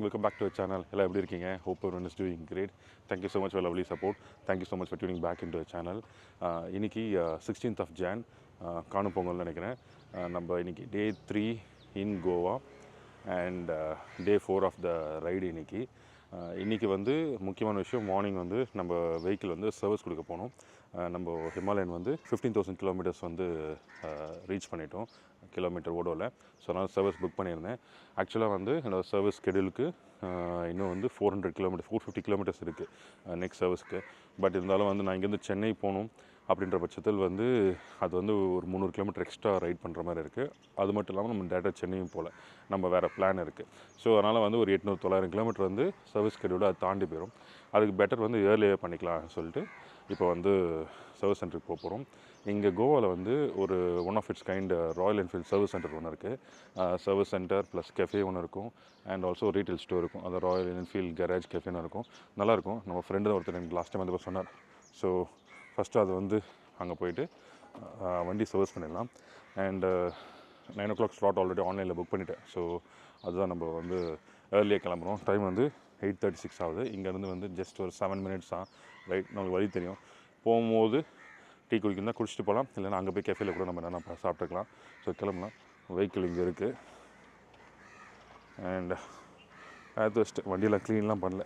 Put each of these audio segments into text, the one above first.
welcome back to our channel. Hello, எப்படி இருக்கீங்க? Hope everyone is doing great. Thank you so much for lovely support. Thank you so much for tuning back into our channel. இன்னைக்கு 16th of Jan காணும் பொங்கல்னு நினைக்கிறேன். நம்ம இன்னைக்கு டே 3 in Goa and day 4 of the ride இன்னைக்கு வந்து முக்கியமான விஷயம் மார்னிங் வந்து நம்ம வெஹிக்கிள் வந்து சர்வீஸ் கொடுக்க போனோம். நம்ம ஹிமாலயன் வந்து 15,000 கிலோமீட்டர்ஸ் வந்து ரீச் பண்ணிட்டோம் கிலோமீட்டர் ஓடோவில். ஸோ அதனால் சர்வீஸ் புக் பண்ணியிருந்தேன். ஆக்சுவலாக வந்து என்னோடய சர்வீஸ் ஸ்கெடியூலுக்கு இன்னும் வந்து 450 கிலோமீட்டர்ஸ் இருக்குது நெக்ஸ்ட் சர்வீஸ்க்கு. பட் இருந்தாலும் வந்து நான் இங்கேருந்து சென்னை போகணும் அப்படின்ற பட்சத்தில் வந்து அது வந்து ஒரு 300 கிலோமீட்டர் எக்ஸ்ட்ரா ரைட் பண்ணுற மாதிரி இருக்குது. அது மட்டும் இல்லாமல் நம்ம டேரெக்டாக சென்னையும் போகல, நம்ம வேறு பிளான் இருக்குது. ஸோ அதனால் வந்து ஒரு 800-900 கிலோமீட்டர் வந்து சர்வீஸ் ஸ்கெடியூலை அது தாண்டி போயிடும். அதுக்கு பெட்டர் வந்து ஏர்லியாக பண்ணிக்கலாம் சொல்லிட்டு இப்போ வந்து சர்வீஸ் சென்டருக்கு போக போகிறோம். இங்கே கோவாவில் வந்து ஒரு one of its kind royal enfield service centre ஒன்று இருக்குது. சர்வீஸ் சென்டர் ப்ளஸ் கெஃபே ஒன்று இருக்கும் அண்ட் ஆல்சோ ரீட்டைல் ஸ்டோர் இருக்கும். அது ராயல் என்ஃபீல்ட் கேரேஜ் கெஃபேன்னு இருக்கும். நல்லாயிருக்கும். நம்ம ஃப்ரெண்டு ஒருத்தர் எனக்கு லாஸ்ட் டைம் வந்து சொன்னார். ஸோ ஃபஸ்ட்டு அது வந்து அங்கே போயிட்டு வண்டி சர்வீஸ் பண்ணிடலாம். அண்டு 9 o'clock ஸ்லாட் ஆல்ரெடி ஆன்லைனில் புக் பண்ணிவிட்டேன். ஸோ அதுதான் நம்ம வந்து ஏர்லியாக கிளம்புறோம். டைம் வந்து 8:36 ஆகுது. இங்கேருந்து வந்து ஜஸ்ட் ஒரு 7 minutes தான் ரைட். நம்மளுக்கு வழி தெரியும். போகும்போது டீ குடிக்கணும் குடிச்சிட்டு போகலாம், இல்லைன்னா அங்கே போய் கேஃபேல கூட நம்ம என்ன சாப்பிட்டுக்கலாம். ஸோ கிளம்பலாம். வெஹிக்கிள் இங்கே இருக்குது. அண்ட் ஃபஸ்ட்டு வண்டியெல்லாம் க்ளீன்லாம் பண்ணல,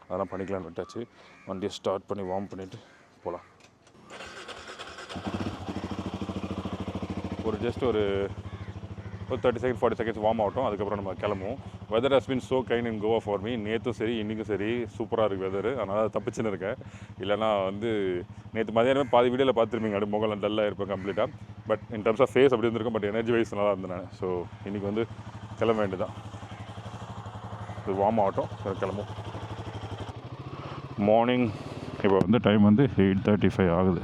அதெல்லாம் பண்ணிக்கலாம்னு விட்டாச்சு. வண்டியை ஸ்டார்ட் பண்ணி வார்ம் பண்ணிவிட்டு போகலாம். ஒரு ஜஸ்ட் ஒரு 30 seconds 40 seconds வார்ம் ஆகட்டும். அதுக்கப்புறம் நம்ம கிளம்புவோம். Weather has been so kind in Goa for me. நேற்றும் சரி இன்றைக்கும் சரி சூப்பராக இருக்குது வெதர். அதனால் தப்பிச்சுன்னு இருக்கேன். இல்லைனா வந்து நேற்று மதியானமே பாதி வீடியோவில் பார்த்துருப்பீங்க, அப்படி முகலாம் டல்லாக இருப்பேன் கம்ப்ளீட்டாக. But in terms of face அப்படி இருந்திருக்கும். பட் எனர்ஜி வைஸ் நல்லா இருந்தேன் நான். ஸோ இன்றைக்கி வந்து கிளம்ப வேண்டியதான். இது வார்ம் ஆகட்டும், கிளம்பும். மார்னிங் இப்போ வந்து டைம் வந்து 8:35 ஆகுது.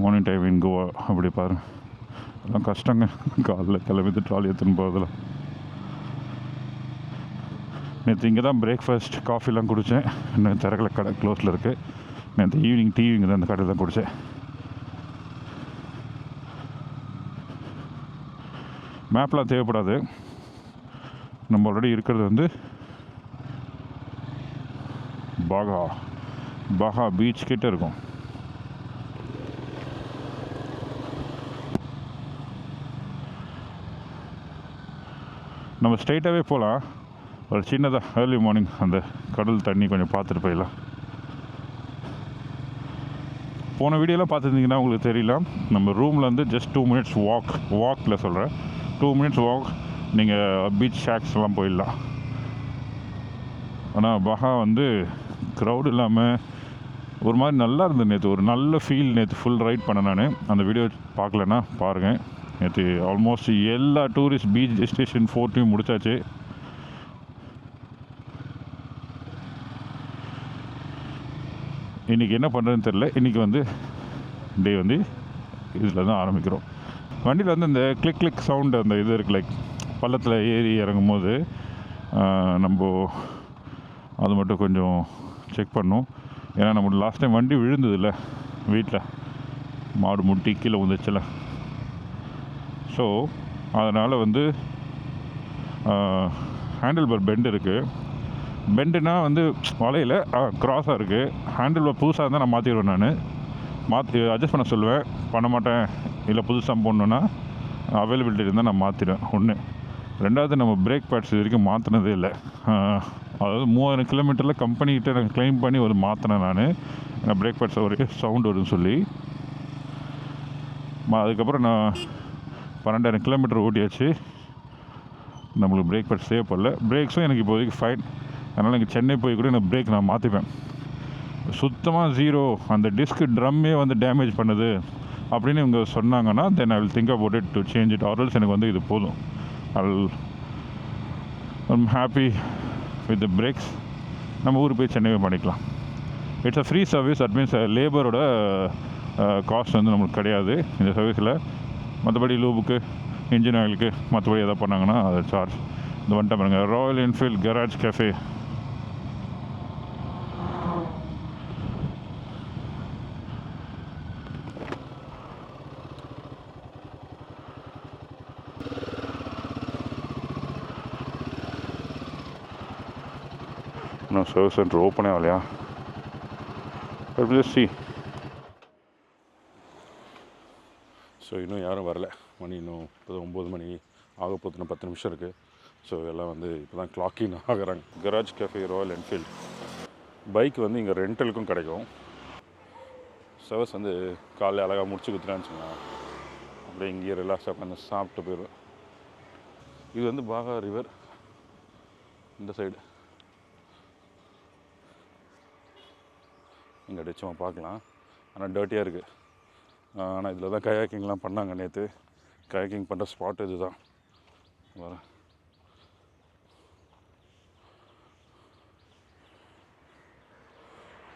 Morning time in Goa. அப்படி பாருங்கள், எல்லாம் கஷ்டங்க காலைல கிளம்பிட்டு ட்ராலி எடுத்துன்னு போகிறதுல. நேற்று இங்கே தான் பிரேக்ஃபாஸ்ட் காஃபிலாம் குடித்தேன். இன்னும் திறக்கலை, கடை க்ளோஸில் இருக்குது. நேற்று ஈவினிங் டீ இங்கே தான் அந்த கடையில் தான் குடித்தேன். மேப்லாம் தேவைப்படாது. நம்ம ஆல்ரெடி இருக்கிறது வந்து பாகா பீச் கிட்டே இருக்கும். நம்ம ஸ்ட்ரைட்டாகவே போகலாம். ஒரு சின்னதாக ஏர்லி மார்னிங் அந்த கடல் தண்ணி கொஞ்சம் பார்த்துட்டு போயிடலாம். போன வீடியோலாம் பார்த்துருந்தீங்கன்னா உங்களுக்கு தெரியலாம். நம்ம ரூம்லேருந்து ஜஸ்ட் 2 minutes வாக்கில் சொல்கிறேன். 2 minutes வாக் நீங்கள் பீச் ஷாக்ஸ்லாம் போயிடலாம். ஆனால் பஹா வந்து க்ரௌட் இல்லாமல் ஒரு மாதிரி நல்லா இருந்தது. நேற்று ஒரு நல்ல ஃபீல். நேற்று ஃபுல் ரைட் பண்ணேன் நான். அந்த வீடியோ பார்க்கலன்னா பாருங்கள். நேற்று ஆல்மோஸ்ட் எல்லா டூரிஸ்ட் பீச் டெஸ்டினேஷன் 4 முடிச்சாச்சு. இன்றைக்கி என்ன பண்ணுறதுன்னு தெரில. இன்றைக்கி வந்து டே வந்து இதில் தான் ஆரம்பிக்கிறோம். வண்டியில் வந்து இந்த கிளிக் சவுண்டு அந்த இது இருக்குது, லைக் பள்ளத்தில் ஏறி இறங்கும் போது நம்ம அது மட்டும் கொஞ்சம் செக் பண்ணோம். ஏன்னா நம்ம லாஸ்ட் டைம் வண்டி விழுந்ததில்ல, வீட்டில் மாடு முட்டி கீழே வந்துச்சுல. ஸோ அதனால் வந்து ஹேண்டில் பார் பெண்டு இருக்குது. பெண்டுனால் வந்து வலையில் க்ராஸாக இருக்குது. ஹேண்டில் பார் புதுசாக இருந்தால் நான் மாற்றிடுவேன். நான் மாற்றி அட்ஜஸ்ட் பண்ண சொல்லுவேன். பண்ண மாட்டேன். இல்லை புதுசாக போடணுன்னா அவைலபிலிட்டி இருந்தால் நான் மாற்றிடுவேன். ஒன்று. ரெண்டாவது, நம்ம பிரேக் பேட்ஸ் இது வரைக்கும் மாற்றினதே இல்லை. அதாவது 3000 கிலோமீட்டரில் கம்பெனிக்கிட்ட நான் க்ளைம் பண்ணி ஒரு மாற்றினேன் நான் பிரேக் பேட்ஸ் ஒரு சவுண்டு வருதுன்னு சொல்லி. அதுக்கப்புறம் நான் 12,000 கிலோமீட்டர் ஓட்டியாச்சு. நம்மளுக்கு பிரேக் பேட் தேவைப்படல. பிரேக்ஸும் எனக்கு இப்போதைக்கு ஃபைன். அதனால் எனக்கு சென்னை போய் கூட எனக்கு பிரேக் நான் மாற்றிப்பேன். சுத்தமாக ஜீரோ, அந்த டிஸ்க் ட்ரம்மே வந்து டேமேஜ் பண்ணுது அப்படின்னு இவங்க சொன்னாங்கன்னா then I will think about it to change it. ஆர்எல்ஸ் எனக்கு வந்து இது போதும். I'm happy with the brakes. நம்ம ஊருக்கு போய் சென்னை பண்ணிக்கலாம். It's a free service. That means லேபரோட காஸ்ட் வந்து நம்மளுக்கு கிடையாது இந்த சர்வீஸில். மற்றபடி லூபுக்கு, இன்ஜின் ஆயிலுக்கு மற்றபடி எதாவது பண்ணாங்கன்னா அது சார்ஜ். இந்த வந்துட்டு பாருங்க, ராயல் என்ஃபீல்ட் கேரேஜ் கேஃபே. இன்னும் சர்வீஸ் சென்டர் ஓப்பனே ஆகலையா? சி. ஸோ இன்னும் யாரும் வரல. மணி இன்னும் இப்போ 9 மணி ஆக போகுதுன்னு 10 நிமிஷம் இருக்குது. ஸோ எல்லாம் வந்து இப்போ தான் கிளாக்கின் ஆகிறாங்க. Garage cafe Royal Enfield. Bike வந்து இங்கே ரெண்டலுக்கும் கிடைக்கும். சர்வீஸ் வந்து காலையில் அழகாக முடிச்சு கொடுத்துட்டான்னு வச்சுக்கோங்களேன். அப்படியே இங்கேயே ரிலாக்ஸாக உட்காந்து சாப்பிட்டு போயிடுவேன். இது வந்து பாகா ரிவர் இந்த சைடு. இங்கே அடிச்சுமா பார்க்கலாம். ஆனால் டர்ட்டியாக இருக்குது. ஆனால் இதில் தான் கயாக்கிங்லாம் பண்ணாங்க நேற்று. கயாக்கிங் பண்ணுற ஸ்பாட் இது தான். வரேன்.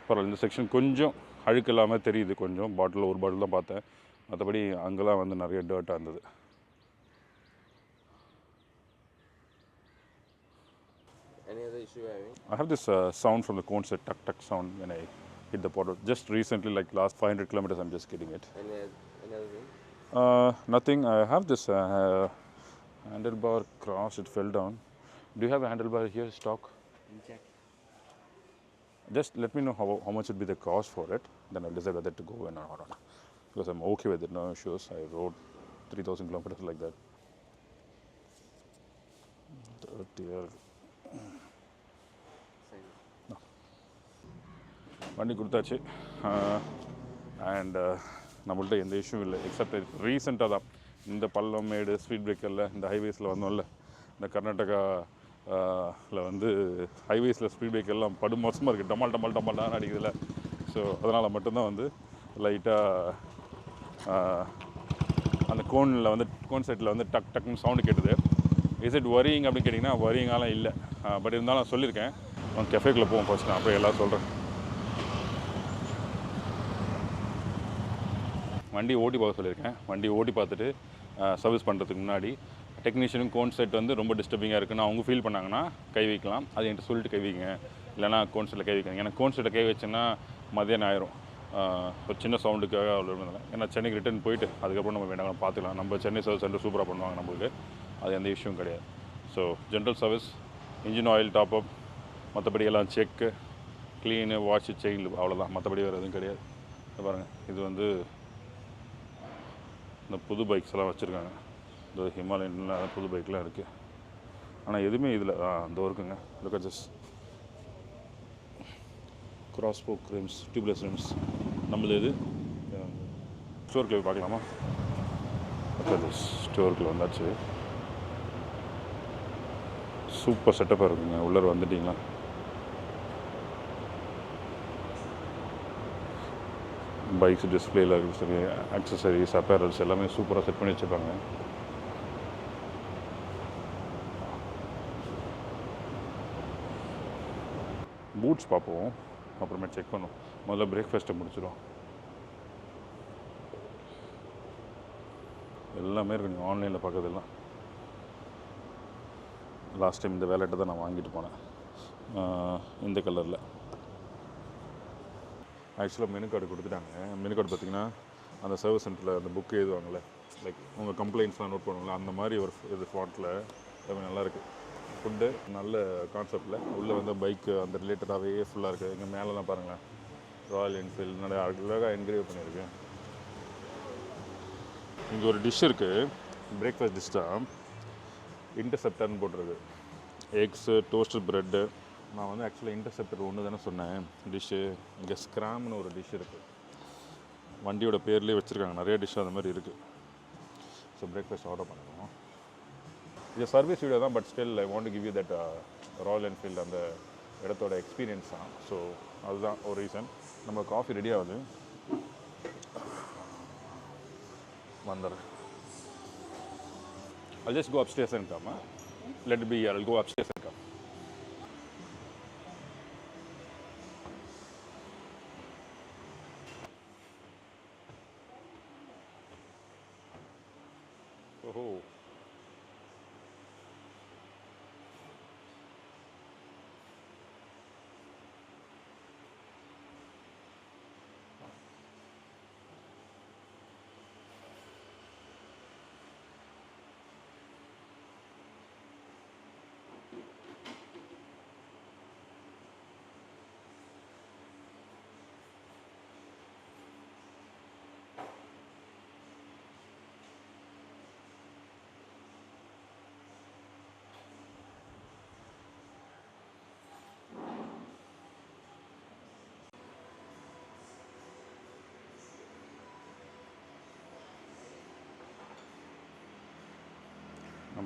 பரவாயில்ல, இந்த செக்ஷன் கொஞ்சம் அழுக்கு இல்லாமல் தெரியுது. கொஞ்சம் பாட்டில் ஒரு பாட்டில் தான் பார்த்தேன். மற்றபடி அங்கெல்லாம் வந்து நிறைய டர்ட்டாக இருந்தது. Any other issue having? I have this sound from the cone set, tuck tuck sound when I hit the bottle. Just recently, like last 500 kilometers, I'm just getting it. Any other thing? Nothing. I have this handlebar cross. It fell down. Do you have a handlebar here stock? Check. Just let me know how much would be the cost for it. Then I'll decide whether to go in or not. Because I'm okay with it, no issues. I rode 3,000 kilometers like that. 30 வண்டி கொடுத்தாச்சு. And நம்மள்ட்ட எந்த இஷ்யூவும் இல்லை. Accept ரீசெண்டாக தான் இந்த பள்ளம் மேடு speed பிரேக்கரில் இந்த ஹைவேஸில் வந்தோம்ல, இந்த கர்நாடகாவில் வந்து ஹைவேஸில் ஸ்பீட் பிரேக்கர்லாம் படு மோசமாக இருக்குது. டமால் டமால் டமால் தான் அடிக்குதுல்ல. ஸோ அதனால் மட்டும்தான் வந்து லைட்டாக அந்த கோனில் வந்து கோன் செட்டில் வந்து டக் டக்குன்னு சவுண்டு கேட்டுது. இஸ் இட் வரியிங் அப்படின்னு கேட்டிங்கன்னா வரியிங்காலாம் இல்லை. பட் இருந்தாலும் நான் சொல்லியிருக்கேன், அவன் கெஃபேக்குள்ளே போவோம் ஃபர்ஸ்ட். நான் அப்படியே எல்லாம் சொல்கிறேன். வண்டி ஓட்டி பார்க்க சொல்லியிருக்கேன். வண்டி ஓட்டி பார்த்துட்டு சர்வீஸ் பண்ணுறதுக்கு முன்னாடி டெக்னீஷியனும் கோன் செட் வந்து ரொம்ப டிஸ்டர்பிங்காக இருக்குன்னு அவங்க ஃபீல் பண்ணாங்கன்னா கை வைக்கலாம். அது என்கிட்ட சொல்லிட்டு கை வைங்க, இல்லைனா கோன் செட்டில் கை வைக்கணும். ஏன்னா கோன் செட்டில் கை வச்சேன்னா மதியானம் ஆயிரும். ஒரு சின்ன சவுண்டுக்காக அவ்வளோ இருந்ததில்லை. ஏன்னா சென்னைக்கு ரிட்டர்ன் போயிட்டு அதுக்கப்புறம் நம்ம வேண்டாம் பார்த்துக்கலாம். நம்ம சென்னை சர்வீஸ் சென்டர் சூப்பராக பண்ணுவாங்க நம்மளுக்கு. அது எந்த இஷ்யூவும் கிடையாது. So general service, engine oil top up, மற்றபடி எல்லாம் செக்கு, க்ளீனு, வாட்சு, செயின், அவ்வளோதான். மற்றபடி வேறு எதுவும் கிடையாது. பாருங்கள், இது வந்து இந்த புது பைக்ஸ் எல்லாம் வச்சுருக்காங்க. இந்த ஹிமாலயன்லாம் புது பைக்லாம் இருக்குது. ஆனால் எதுவுமே இதில் இந்த இருக்குங்க. Look at this cross spoke rims, tubeless rims. நம்மளது இது ஸ்டோருக்குள்ள போய் பார்க்கலாமா? ஸ்டோருக்குள்ள வந்தாச்சு. சூப்பர் செட்டப்பாக இருக்குங்க. உள்ளே வந்துட்டிங்களா? பைக்ஸ் டிஸ்பிளேல சரி, ஆக்சசரிஸ், அப்பேரல்ஸ் எல்லாமே சூப்பராக செட் பண்ணி வச்சுருப்பாங்க. பூட்ஸ் பார்ப்போம், அப்புறமே செக் பண்ணுவோம். முதல்ல பிரேக்ஃபாஸ்ட்டை முடிச்சிடும். எல்லாமே இருக்கு. நீங்கள் ஆன்லைனில் பார்க்கறதெல்லாம். லாஸ்ட் டைம் இந்த வேலெட்டை தான் நான் வாங்கிட்டு போனேன், இந்த கலரில். ஆக்சுவலாக மெனு கார்டு கொடுத்துட்டாங்க. மெனு கார்டு பார்த்திங்கன்னா அந்த சர்வீஸ் சென்டரில் அந்த புக்கு எழுதுவாங்கள்ல, லைக் உங்கள் கம்ப்ளைண்ட்ஸ்லாம் நோட் பண்ணுவாங்களா, அந்த மாதிரி ஒரு இது ஃபாண்ட்டில் எல்லாமே நல்லாயிருக்கு. ஃபுட்டு நல்ல கான்செப்டில் உள்ளே வந்து பைக்கு அந்த ரிலேட்டடாகவே ஃபுல்லாக இருக்குது. இங்கே மேலெலாம் பாருங்களேன், ராயல் என்ஃபீல்டு நிறைய அழகாக என்கிரேவ் பண்ணியிருக்கு. இங்கே ஒரு டிஷ் இருக்குது, பிரேக்ஃபாஸ்ட் டிஷ் தான். இன்டர்செப்டர்னு போட்டிருக்கு. X, tossed bread. நான் வந்து ஆக்சுவலாக இன்டர்செப்டர் ஒன்று தானே சொன்னேன் டிஷ்ஷு. இங்கே ஸ்க்ராம்னு ஒரு டிஷ் இருக்குது. வண்டியோட பேர்லேயே வச்சுருக்காங்க. நிறைய டிஷ் அந்த மாதிரி இருக்குது. ஸோ பிரேக்ஃபாஸ்ட் ஆர்டர் பண்ணிடுவோம். இது சர்வீஸ் வீடியோ தான், but still I want to give you that Royal Enfield அந்த இடத்தோட எக்ஸ்பீரியன்ஸ் தான். ஸோ அதுதான் ஒரு ரீசன். நம்ம காஃபி ரெடி ஆகுது, வந்துடுறேன். I'll just go upstairs and come. Let it be here. I'll go upstairs and come. Oh.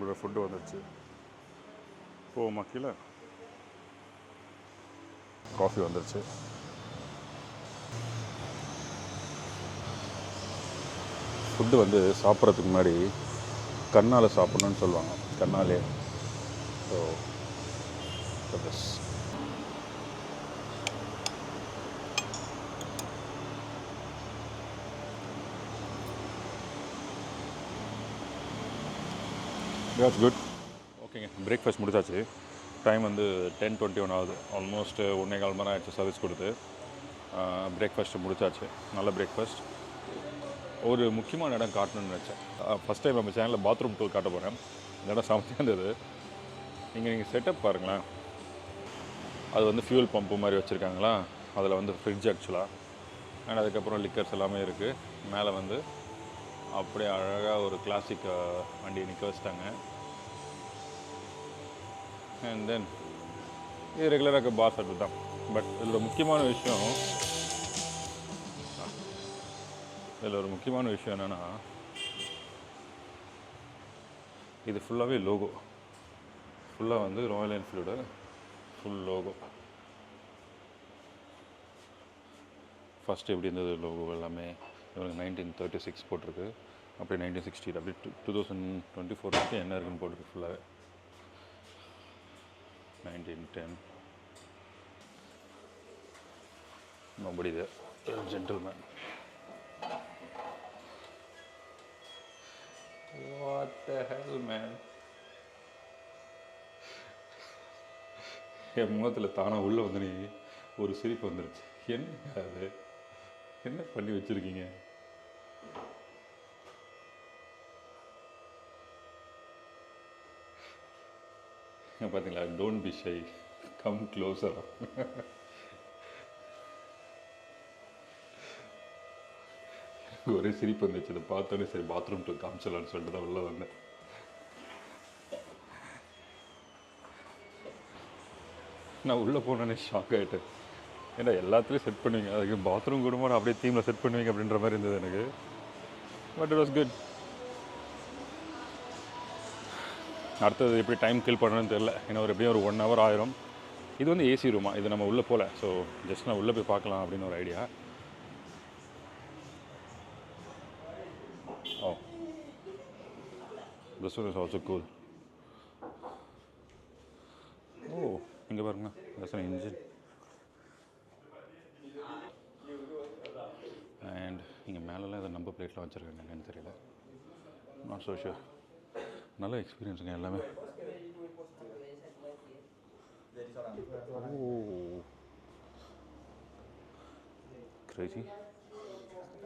நம்மளோட food வந்துடுச்சு. போமா கீழே. காஃபி வந்துடுச்சு. ஃபுட்டு வந்து சாப்பிட்றதுக்கு முன்னாடி கண்ணால் சாப்பிட்ணுன்னு சொல்லுவாங்க, கண்ணாலே. So this that's good. ஓகேங்க, பிரேக்ஃபாஸ்ட் முடிச்சாச்சு. டைம் வந்து 10:21 ஆகுது. ஆல்மோஸ்ட் 1.25 மணி நேரம் ஆயிடுச்சு சர்வீஸ் கொடுத்து. பிரேக்ஃபாஸ்ட்டு முடிச்சாச்சு. நல்ல பிரேக்ஃபாஸ்ட். ஒரு முக்கியமான இடம் காட்டணும்னு நினச்சேன். ஃபஸ்ட் டைம் நம்ம சேனலில் பாத்ரூம் டூர் காட்ட போகிறேன். இந்த இடம் செமையாக இருந்தது. நீங்கள் செட்டப் பாருங்களேன். அது வந்து ஃபியூல் பம்பு மாதிரி வச்சுருக்காங்களா, அதில் வந்து ஃப்ரிட்ஜ் ஆக்சுவலாக. அண்ட் அதுக்கப்புறம் லிக்கர்ஸ் எல்லாமே இருக்குது. மேலே வந்து அப்படியே அழகாக ஒரு கிளாசிக் வண்டியை நிற்க வச்சிட்டாங்க. அண்ட் தென் இது ரெகுலராக பார் செட்டு தான். பட் இதில் ஒரு முக்கியமான விஷயம் என்னென்னா, இது ஃபுல்லாகவே லோகோ. ஃபுல்லாக வந்து ராயல் என்ஃபீல்டோட ஃபுல் லோகோ. ஃபஸ்ட்டு எப்படி இருந்தது லோகோ எல்லாமே, இவங்க 1936 போட்டிருக்கு. அப்படியே 1960 அப்படியே 2024 என்ன இருக்குன்னு போட்டிருக்கு. ஃபுல்லாகவே 1910. Nobody there. A gentleman. What the hell, man? என் முகத்தில் தானாக உள்ளே வந்து ஒரு சிரிப்பு வந்துருச்சு. என்ன அது, என்ன பண்ணி வச்சுருக்கீங்க? பார்த்தீங்களா, don't be shy, come closure. ஒரே சிரிப்பு வந்துச்சு. அதை பார்த்தோன்னே சரி பாத்ரூம் டூர் காமிச்சலான்னு சொல்லிட்டு தான் உள்ளே வந்தேன். நான் உள்ளே போனோன்னே ஷாக் ஆகிட்டேன். ஏன்னா எல்லாத்துலேயும் செட் பண்ணுவீங்க, அதுக்கு பாத்ரூம் கூட அப்படியே தீமில் செட் பண்ணுவீங்க அப்படின்ற மாதிரி இருந்தது எனக்கு. But it was good. அடுத்தது எப்படி டைம் கில் பண்ணணும்னு தெரில. ஏன்னா எப்படியும் ஒரு 1 hour ஆயிரும். இது வந்து ஏசி ரூமா, இது நம்ம உள்ளே போகல. ஸோ ஜஸ்ட் நான் உள்ளே போய் பார்க்கலாம் அப்படின்னு ஒரு idea. Oh, this one is also cool. Oh, இங்கே பாருங்க, தட்ஸ் an இன்ஜின். அண்ட் இங்கே மேலெலாம் இதை நம்பர் பிளேட்லாம் வச்சுருக்காங்க, என்னன்னு தெரியல. Not so sure. நல்ல எக்ஸ்பீரியன்ஸுங்க எல்லாமே.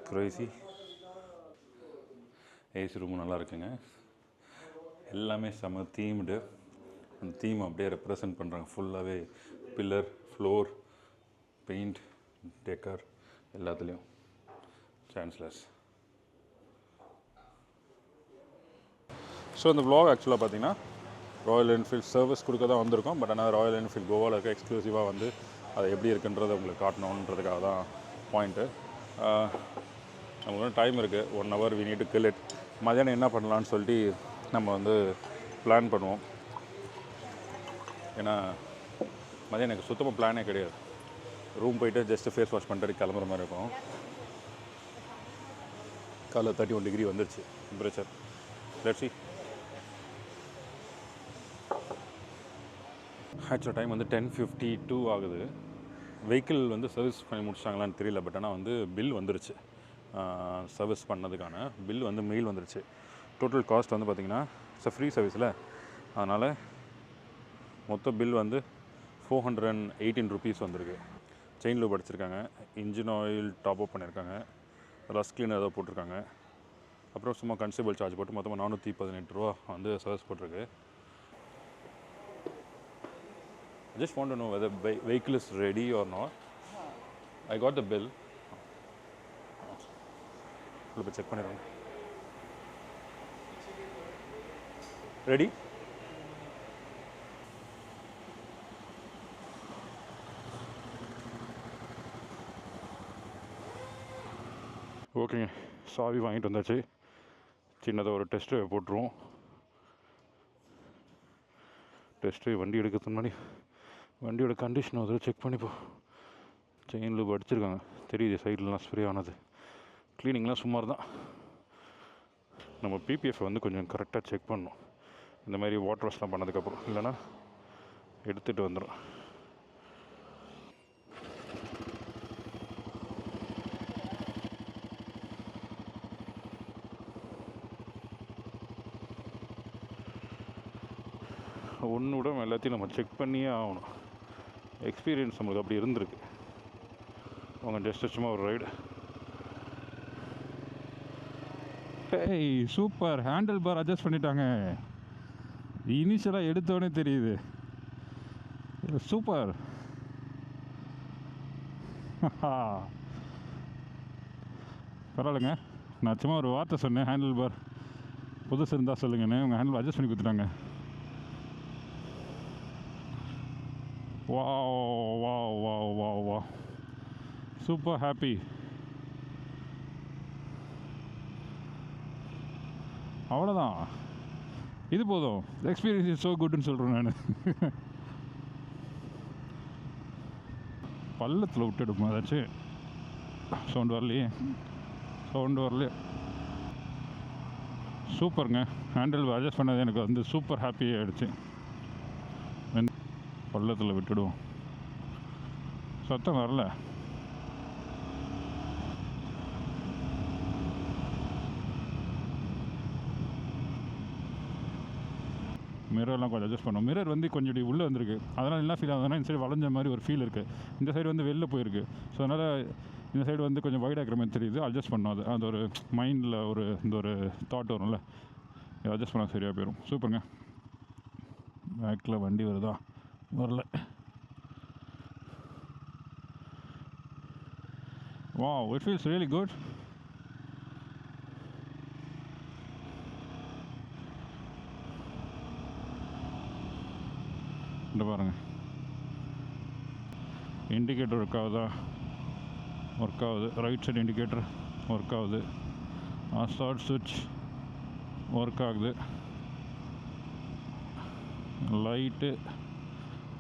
கிரேசி. ஏசி ரூமும் நல்லா இருக்குங்க. எல்லாமே செம்ம தீம்டு. அந்த தீம் அப்படியே ரெப்ரசன்ட் பண்ணுறாங்க. ஃபுல்லாகவே பில்லர், ஃப்ளோர், பெயிண்ட், டெக்கர் எல்லாத்துலேயும் சான்ஸ்லெஸ். ஸோ இந்த vlog ஆக்சுவலாக பார்த்தீங்கன்னா ராயல் என்ஃபீல்ட் சர்வீஸ் கொடுக்க தான் வந்திருக்கோம். பட் ஆனால் ராயல் என்ஃபீல்ட் கோவாவில் இருக்க எக்ஸ்க்ளூசிவாக வந்து அது எப்படி இருக்குன்றதை உங்களுக்கு காட்டணுன்றதுக்காக தான் பாயிண்ட்டு. நமக்கு டைம் இருக்குது, 1 hour we need to kill it. மதியானம் என்ன பண்ணலான்னு சொல்லிட்டு நம்ம வந்து பிளான் பண்ணுவோம். ஏன்னா மதியானம் எனக்கு சுத்தமாக பிளானே கிடையாது. ரூம் போயிட்டு ஜஸ்ட்டு ஃபேஸ் வாஷ் பண்ணிட்டு கிளம்புற மாதிரி இருக்கும். காலைல 31 degree வந்துருச்சு டெம்பரேச்சர். Let's see. ஆக்சுவலாக டைம் வந்து 10:52 ஆகுது. வெஹிக்கிள் வந்து சர்வீஸ் பண்ணி முடிச்சிட்டாங்களான்னு தெரியல. பட் ஆனால் வந்து பில் வந்துருச்சு. சர்வீஸ் பண்ணதுக்கான பில் வந்து மெயில் வந்துருச்சு. டோட்டல் காஸ்ட் வந்து பார்த்திங்கன்னா இட்ஸ் ஃப்ரீ சர்வீஸில், அதனால் மொத்த பில் வந்து 418 rupees வந்திருக்கு. செயின் லூப் அடிச்சிருக்காங்க, இன்ஜின் ஆயில் டாப் அப் பண்ணியிருக்காங்க, ரஸ்ட் கிளீனர் ஏதோ போட்டிருக்காங்க, அப்புறம் சும்மா கன்சியூமபிள் சார்ஜ் போட்டு மொத்தமாக 418 ரூபா வந்து சர்வீஸ் போட்டிருக்கு. I just want to know whether vehicle is ready or not. I got the bill. Let's check it. Ready? ஓகேங்க, சாவி வாங்கிட்டு வந்தாச்சு. சின்னதாக ஒரு டெஸ்ட்டு போட்டுருவோம். டெஸ்ட் ட்ரைவ் வண்டி எடுக்கிறதுக்கு முன்னாடி வண்டியோட கண்டிஷன் அதில் செக் பண்ணிப்போம். செயின் லூப் அடிச்சிருக்காங்க, தெரியுது சைட்லலாம் ஸ்ப்ரே ஆனது. க்ளீனிங்லாம் சுமார் தான். நம்ம பிபிஎஃப் வந்து கொஞ்சம் கரெக்டாக செக் பண்ணணும் இந்த மாதிரி வாட்டர் வாஷ்லாம் பண்ணதுக்கப்புறம், இல்லைன்னா எடுத்துகிட்டு வந்துடும். ஒன்று விட எல்லாத்தையும் நம்ம செக் பண்ணியே ஆகணும். எக்ஸ்பீரியன்ஸ் நம்மளுக்கு அப்படி இருந்திருக்கு. அவங்க ஜஸ்ட் சும்மா ஒரு ரைடு. ஏய் சூப்பர், ஹேண்டில் பார் அட்ஜஸ்ட் பண்ணிட்டாங்க. இனிஷியலாக எடுத்தோடனே தெரியுது. சூப்பர். பரவாயில்லைங்க, நான் சும்மா ஒரு வார்த்தை சொன்னேன், ஹேண்டில் பார் புதுசு இருந்தால் சொல்லுங்கன்னு. உங்கள் ஹேண்டில் அட்ஜஸ்ட் பண்ணி கொடுத்துட்டாங்க. வா வா வா வா வா, சூப்பர் ஹாப்பி. அவ்வளோதான், இது போதும். எக்ஸ்பீரியன்ஸ் இஸ் ஸோ குட்னு சொல்கிறேன் நான். பள்ளத்தில் விட்டுடுமா ஏதாச்சும் சவுண்டு வரலையே, சவுண்டு வரலையே. சூப்பருங்க, ஹேண்டில் அட்ஜஸ்ட் பண்ணது எனக்கு வந்து சூப்பர் ஹாப்பி ஆகிடுச்சு. பள்ளத்தில் விட்டுடுவோம், சத்தம் வரல. மிரர்லாம் கொஞ்சம் அட்ஜஸ்ட் பண்ணோம். மிரர் வந்து கொஞ்சம் இப்படி உள்ளே வந்திருக்கு, அதனால் என்ன ஃபீல் ஆகுதுன்னா இந்த சைடு வளைஞ்ச மாதிரி ஒரு ஃபீல் இருக்குது. இந்த சைடு வந்து வெளில போயிருக்கு. ஸோ அதனால் இந்த சைடு வந்து கொஞ்சம் வைட் ஆகிற மாதிரி தெரியுது. அட்ஜஸ்ட் பண்ணோம், அது அந்த ஒரு மைண்டில் இந்த ஒரு தாட் வரும்ல, அட்ஜஸ்ட் பண்ணால் சரியாக போயிடும். சூப்பருங்க. பேக்கில் வண்டி வருதா? வரல. Wow, it feels really good. இந்த பாருங்க, இண்டிகேட்டர் ஒர்க் ஆகுதா? ஒர்க் ஆகுது. ரைட் சைடு இண்டிகேட்டர் ஒர்க் ஆகுது. ஸ்டார்ட் சுவிட்ச் ஒர்க் ஆகுது. லைட்டு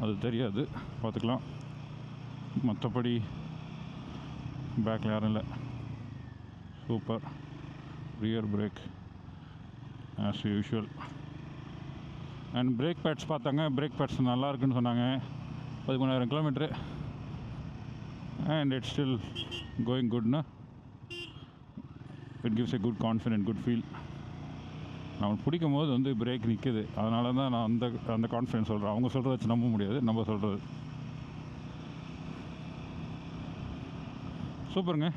அது தெரியாது, பார்த்துக்கலாம். மற்றபடி பேக்கில் யாரும் இல்லை. Super. Rear brake as usual. And brake pads பார்த்தாங்க, பிரேக் பேட்ஸ் நல்லா இருக்குன்னு சொன்னாங்க. 13,000 kilometre and it's still going குட்னா. It gives a good confident, good feel. நம்ம பிடிக்கும் போது வந்து பிரேக் நிற்குது, அதனால தான் நான் அந்த கான்ஃபிடென்ஸ் சொல்கிறேன். அவங்க சொல்கிறத வச்சு நம்ப முடியாது, நம்ம சொல்கிறது. சூப்பருங்க.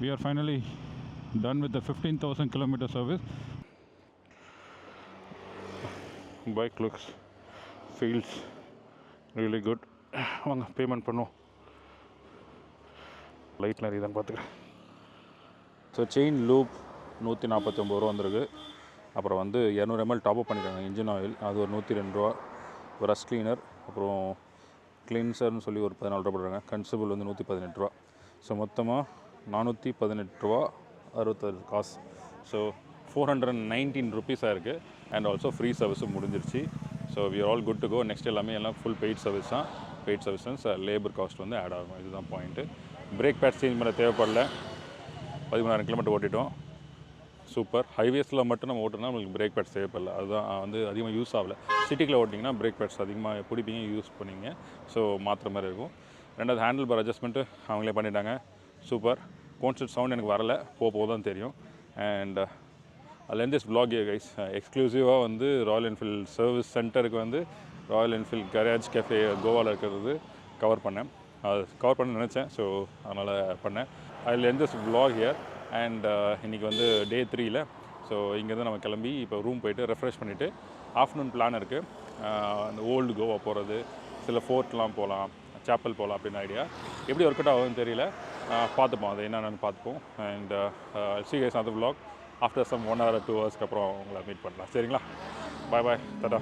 We are finally done with the 15,000 kilometer service. Bike looks, feels really good. வாங்க பேமெண்ட் பண்ணுவோம். லைட் நிறைய தான் பார்த்துக்கிறேன். ஸோ செயின் லூப் 149 ரூபா வந்திருக்கு. அப்புறம் வந்து 200 ml டாப்அப் பண்ணியிருக்காங்க இன்ஜின் ஆயில், அது ஒரு 102 ரூபா. ஒரு ரஸ்ட் கிளீனர், அப்புறம் கிளீன்சர்னு சொல்லி ஒரு 14 ரூபா போடுறாங்க. கன்சபிள் வந்து 118 ரூபா. ஸோ மொத்தமாக 418 ரூபா 66 காசு. ஸோ 419 ருபீஸாக இருக்குது. அண்ட் ஆல்சோ ஃப்ரீ சர்வீஸும் முடிஞ்சிருச்சு. So we are all good to go. Next எல்லாமே எல்லாம் ஃபுல் பெய்ட் சர்வீஸ் தான். பெய்ட் சர்வீஸ் லேபர் காஸ்ட் வந்து ஆட் ஆகும். இதுதான் பாயிண்ட்டு. பிரேக் பேட் சேஞ்ச் பண்ண தேவைப்படல. 13,000 கிலோமீட்டர் ஓட்டிட்டோம். சூப்பர். ஹைவேஸில் மட்டும் நம்ம ஓட்டுனா நம்மளுக்கு பிரேக் பேட்ஸ் தேவைப்படல. அதுதான் வந்து அதிகமாக யூஸ் ஆகலை. சிட்டிக்குள்ளே ஓட்டிங்கன்னா பிரேக் பேட்ஸ் அதிகமாக பிடிப்பீங்க, யூஸ் பண்ணிங்க. ஸோ மாற்றுற மாதிரி இருக்கும். ரெண்டாவது ஹேண்டில் பார் அட்ஜஸ்ட்மெண்ட்டு அவங்களே பண்ணிட்டாங்க. சூப்பர். கான்ஸ்டன்ட் சவுண்ட் எனக்கு வரலை, போக தான் தெரியும். அண்ட் அதில் எந்த vlog கைஸ் எக்ஸ்க்ளூசிவாக வந்து ராயல் என்ஃபீல்ட் சர்வீஸ் சென்டருக்கு வந்து ராயல் என்ஃபீல்ட் கரேஜ் கேஃபே கோவாவில் இருக்கிறது கவர் பண்ணேன். அது கவர் பண்ண நினச்சேன், ஸோ அதனால் பண்ணேன். அதில் எந்த vlog ஹியர். அண்ட் இன்றைக்கி வந்து டே 3ல். ஸோ இங்கேருந்து நம்ம கிளம்பி இப்போ ரூம் போய்ட்டு ரெஃப்ரெஷ் பண்ணிவிட்டு ஆஃப்டர்நூன் பிளான் இருக்குது. அந்த ஓல்டு கோவா போகிறது, சில ஃபோர்ட்லாம் போகலாம், சாப்பல் போகலாம் அப்படின்னு ஐடியா. எப்படி ஒர்க் அவுட் ஆகுதுன்னு தெரியல, பார்த்துப்போம். அது என்னென்னு பார்த்துப்போம். And see guys on the vlog after some 1 hour or 2 hours அப்புறம் உங்களை மீட் பண்ணலாம். சரிங்களா? பாய் பாய், டாடா.